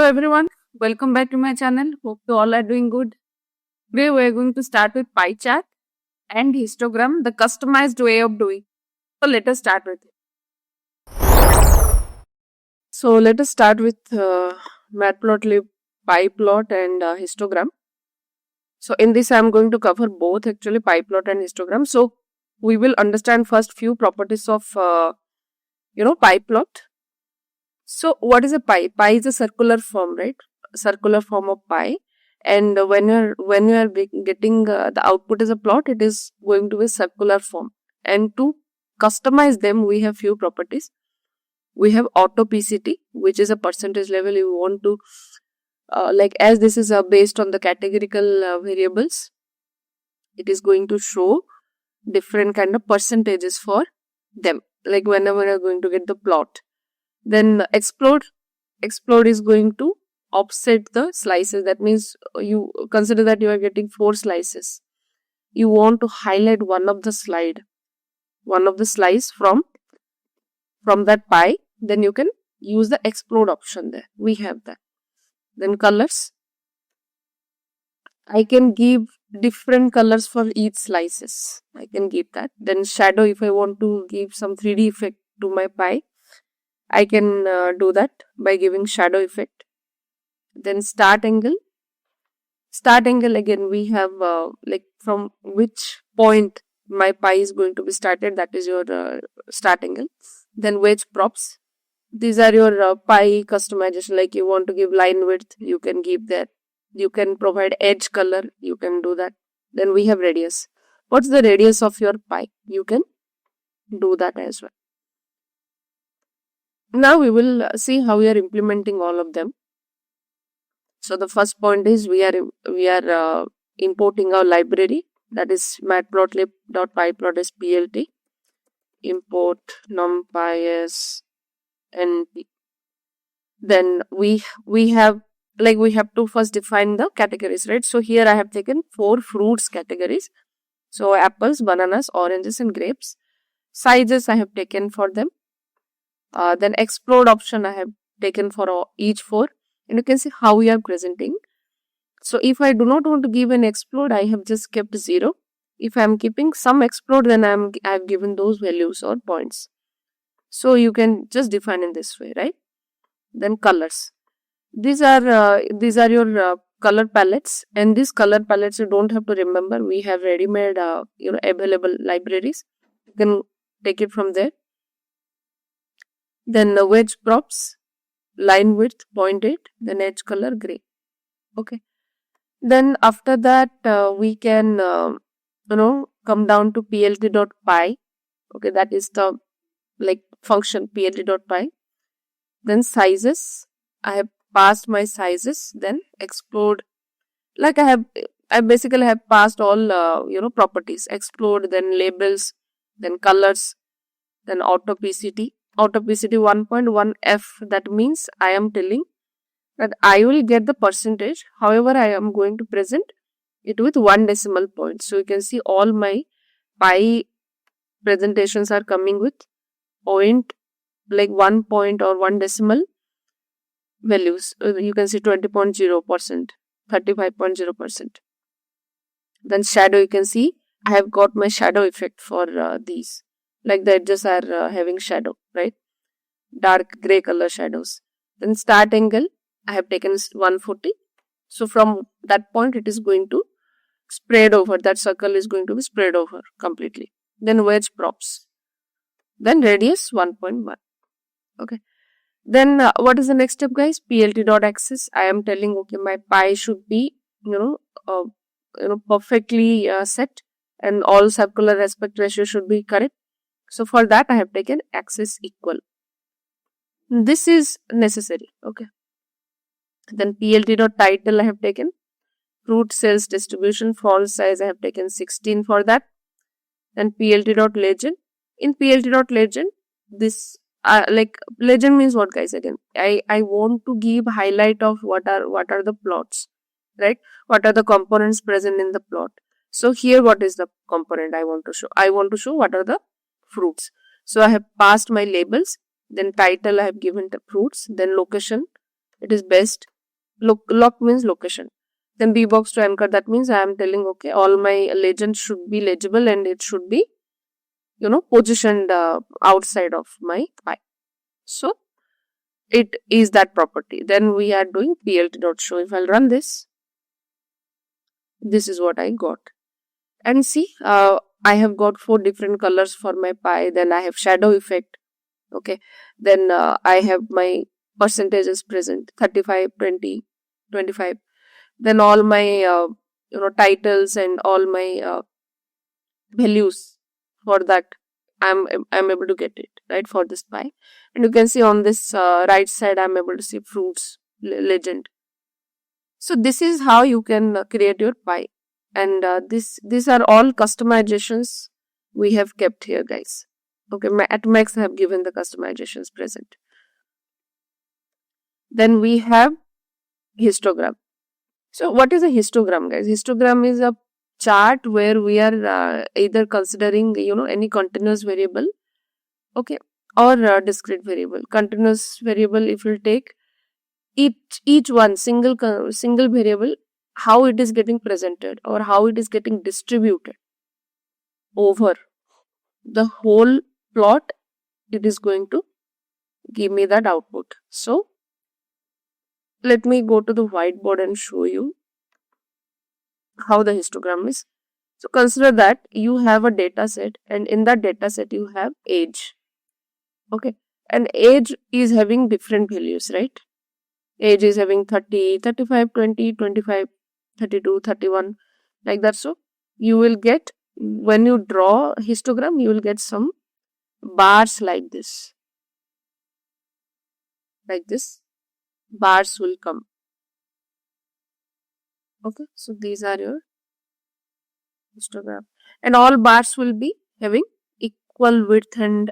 Hello everyone, welcome back to my channel. Hope you all are doing good. Today we are going to start with pie chart and histogram, the customized way of doing. So let us start with it. So let us start with Matplotlib pie plot and histogram. So in this I am going to cover both actually pie plot and histogram. So we will understand first few properties of pie plot. So what is a pie? Pie is a circular form, right? Circular form of pie. And when you are getting the output as a plot, it is going to be circular form. And to customize them, we have few properties. We have autopacity, which is a percentage level you want to like as this is based on the categorical variables. It is going to show different kind of percentages for them. Like whenever you are going to get the plot. Then explode is going to offset the slices. That means you consider that you are getting 4 slices. You want to highlight one of the slice from that pie. Then you can use the explode option there. We have that. Then colors. I can give different colors for each slices. I can give that. Then shadow, if I want to give some 3D effect to my pie, I can do that by giving shadow effect. Then start angle again we have like from which point my pie is going to be started, that is your start angle. Then wedge props, these are your pie customization, like you want to give line width, you can give that. You can provide edge color, you can do that. Then we have radius. What's the radius of your pie? You can do that as well. Now we will see how we are implementing all of them. So the first point is we are importing our library, that is matplotlib.pyplot_plt. Import numpy np. Then we have to first define the categories, right? So here I have taken 4 fruits categories. So apples, bananas, oranges and grapes. Sizes I have taken for them. Then explode option I have taken for each 4. And you can see how we are presenting. So if I do not want to give an explode, I have just kept 0. If I am keeping some explode, then I have given those values or points. So you can just define in this way, right? Then colors. These are your color palettes, and these color palettes you don't have to remember. We have ready-made available libraries. You can take it from there. Then the wedge props, line width 0.8, then edge color gray. Okay. Then after that we can come down to plt.py. Okay, that is the function plt.py. Then sizes, I have passed my sizes. Then explode, like I basically have passed all properties. Explode, then labels, then colors, then autopacity 1.1f. that means I am telling that I will get the percentage, however I am going to present it with 1 decimal point. So you can see all my pie presentations are coming with 1 point or 1 decimal values. You can see 20.0%, 35.0%. Then shadow, you can see I have got my shadow effect for these. Like the edges are having shadow, right? Dark gray color shadows. Then start angle, I have taken 140. So from that point it is going to spread over. That circle is going to be spread over completely. Then wedge props. Then radius 1.1. Okay. Then what is the next step, guys? plt.axis. I am telling, okay, my pie should be perfectly set, and all circular aspect ratio should be correct. So for that I have taken axis equal. This is necessary. Okay. Then plt.title I have taken. Fruit sales distribution font size I have taken 16 for that. Then plt.legend. In plt.legend, this legend means what, guys? Again, I want to give highlight of what are the plots, right? What are the components present in the plot. So here what is the component I want to show? I want to show what are the fruits. So I have passed my labels. Then title I have given the fruits. Then location, it is best Lock means location. Then B box to anchor, that means I am telling, okay, all my legends should be legible and it should be, positioned outside of my pie. So it is that property. Then we are doing plt.show. If I'll run this is what I got. And see, I have got 4 different colors for my pie. Then I have shadow effect. Okay. Then I have my percentages present, 35, 20, 25. Then all my, titles and all my values for that, I'm able to get it, right, for this pie. And you can see on this right side, I'm able to see fruits legend. So this is how you can create your pie. And these are all customizations we have kept here, guys. Okay, at max I have given the customizations present. Then we have histogram. So what is a histogram, guys? Histogram is a chart where we are either considering, any continuous variable, okay, or discrete variable. Continuous variable, if you take each one single variable, how it is getting presented or how it is getting distributed over the whole plot, it is going to give me that output. So let me go to the whiteboard and show you how the histogram is. So consider that you have a data set, and in that data set you have age. Okay, and age is having different values, right? Age is having 30, 35, 20, 25, 32, 31, like that. So you will get, when you draw histogram, you will get some bars like this. Like this, bars will come. Okay, so these are your histogram. And all bars will be having equal width and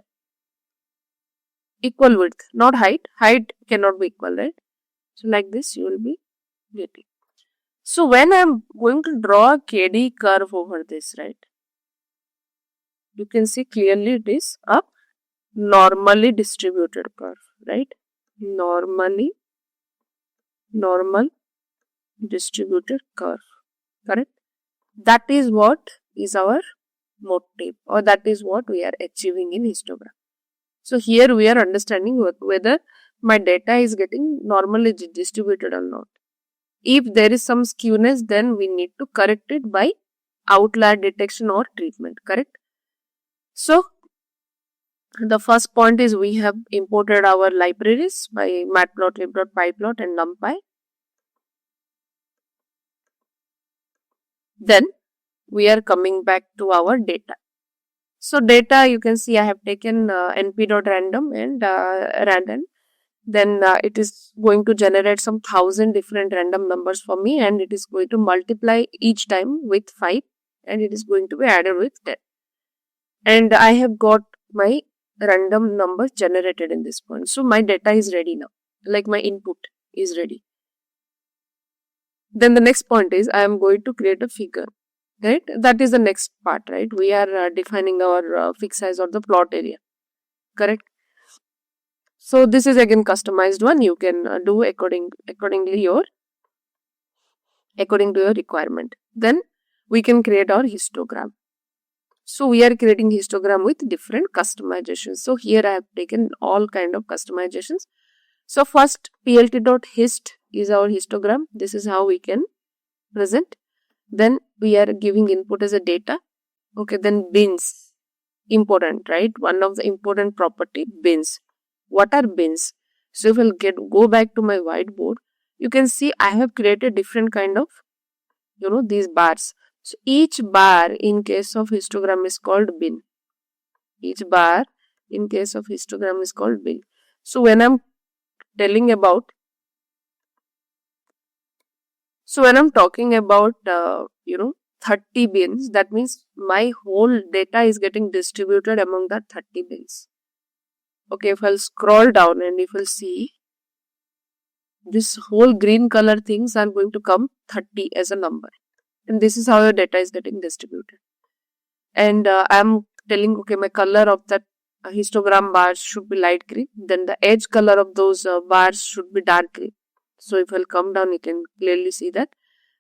equal width, not height. Height cannot be equal, right? So like this you will be getting. So when I am going to draw a KD curve over this, right, you can see clearly it is a normally distributed curve, right? Normal distributed curve, correct? That is what is our motive, or that is what we are achieving in histogram. So here we are understanding whether my data is getting normally distributed or not. If there is some skewness, then we need to correct it by outlier detection or treatment, correct? So the first point is we have imported our libraries by matplotlib, pyplot and numpy. Then we are coming back to our data. So data, you can see I have taken np.random and random. Then it is going to generate some 1000 different random numbers for me, and it is going to multiply each time with 5, and it is going to be added with 10. And I have got my random numbers generated in this point. So my data is ready now, like my input is ready. Then the next point is I am going to create a figure, right? That is the next part, right? We are defining our fixed size or the plot area, correct? So this is again customized one. You can do according to your requirement. Then we can create our histogram. So we are creating histogram with different customizations. So here I have taken all kind of customizations. So first plt.hist is our histogram. This is how we can present. Then we are giving input as a data. Okay, then bins, important, right? One of the important property, bins. What are bins? So if I'll go back to my whiteboard, you can see I have created different kind of, these bars. So each bar in case of histogram is called bin. Each bar in case of histogram is called bin. So when I'm talking about 30 bins, that means my whole data is getting distributed among that 30 bins. Okay, if I'll scroll down and if I'll see, this whole green color things are going to come 30 as a number. And this is how your data is getting distributed. And I'm telling, okay, my color of that histogram bars should be light green. Then the edge color of those bars should be dark green. So if I'll come down, you can clearly see that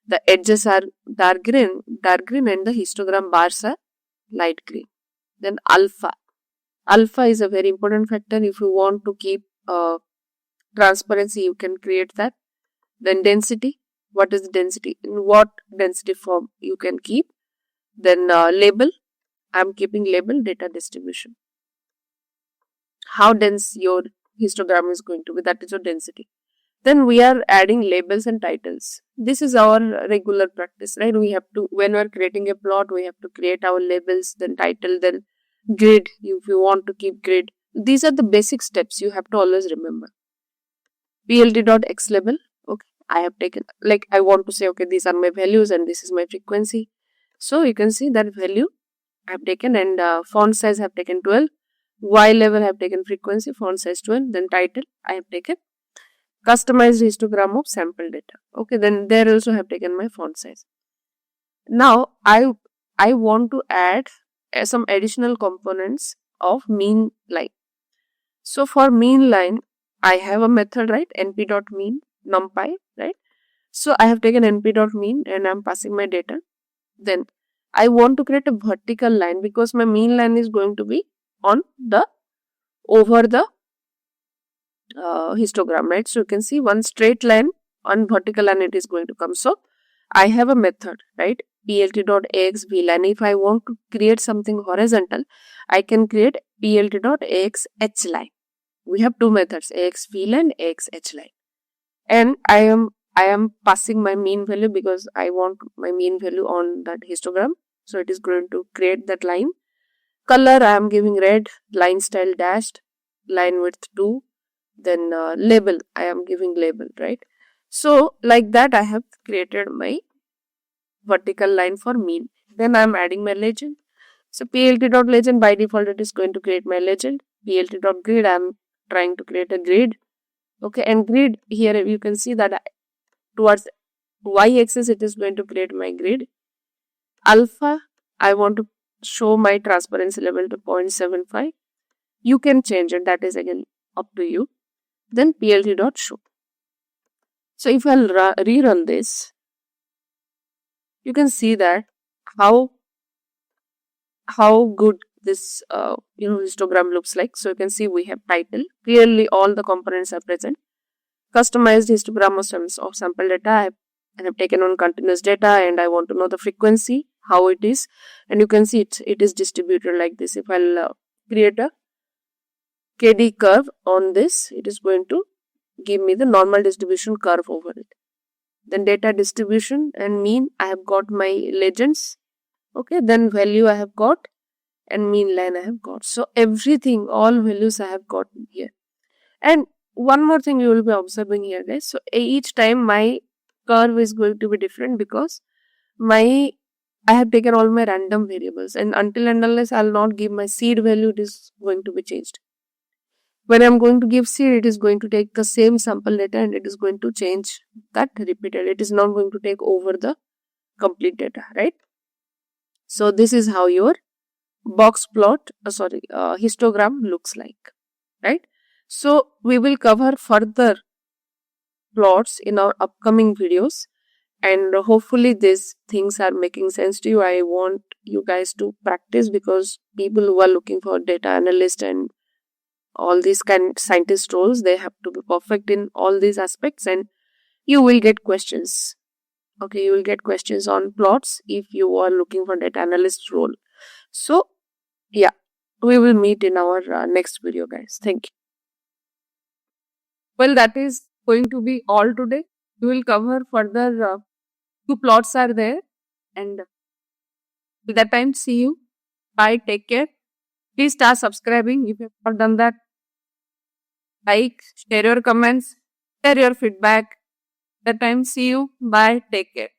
the edges are dark green and the histogram bars are light green. Then alpha. Alpha is a very important factor. If you want to keep transparency, you can create that. Then density. What is the density? In what density form you can keep? Then label. I'm keeping label data distribution. How dense your histogram is going to be, that is your density. Then we are adding labels and titles. This is our regular practice, right? We have to, when we are creating a plot, we have to create our labels, then title, then grid. If you want to keep grid, these are the basic steps you have to always remember. plt.xlabel. Okay, I have taken, like, I want to say, okay, these are my values and this is my frequency. So you can see that value I have taken, and font size I have taken 12. Y level I have taken frequency, font size 12. Then title I have taken customized histogram of sample data. Okay, then there also have taken my font size. Now I want to add some additional components of mean line. So for mean line, I have a method, right? np.mean numpy, right? So I have taken np.mean and I'm passing my data. Then I want to create a vertical line because my mean line is going to be on the over the histogram, right? So you can see one straight line on vertical line it is going to come. So I have a method, right? plt.axvline. If I want to create something horizontal, I can create plt.axhline. We have two methods, axvline, axhline. And I am passing my mean value because I want my mean value on that histogram. So it is going to create that line. Color I am giving red, line style dashed, line width 2. Then label I am giving label, right? So like that I have created my vertical line for mean. Then I am adding my legend. So plt.legend, by default it is going to create my legend. plt.grid, I am trying to create a grid. Okay, and grid, here you can see that towards y-axis it is going to create my grid. Alpha, I want to show my transparency level to 0.75. You can change it, that is again up to you. Then plt.show. So if I'll rerun this, you can see that how good this histogram looks like. So you can see we have title, clearly all the components are present. Customized histogram of sample data, I have taken on continuous data and I want to know the frequency, how it is, and you can see it is distributed like this. If I'll create a KD curve on this, it is going to give me the normal distribution curve over it. Then data distribution and mean, I have got my legends. Okay, then value I have got and mean line I have got. So everything, all values I have got here. And one more thing you will be observing here, guys. So each time my curve is going to be different because I have taken all my random variables, and until and unless I'll not give my seed value, it is going to be changed. When I'm going to give seed, it is going to take the same sample data and it is going to change that repeated. It is not going to take over the complete data, right? So this is how your box plot, histogram looks like, right? So we will cover further plots in our upcoming videos, and hopefully these things are making sense to you. I want you guys to practice because people who are looking for data analyst and all these kind scientist roles, they have to be perfect in all these aspects, and you will get questions. Okay, you will get questions on plots if you are looking for data analyst role. So yeah, we will meet in our next video, guys. Thank you. Well, that is going to be all today. We will cover further. Two plots are there, and till that time, see you. Bye. Take care. Please start subscribing if you have not done that. Like, share your comments, share your feedback. That time, see you. Bye. Take care.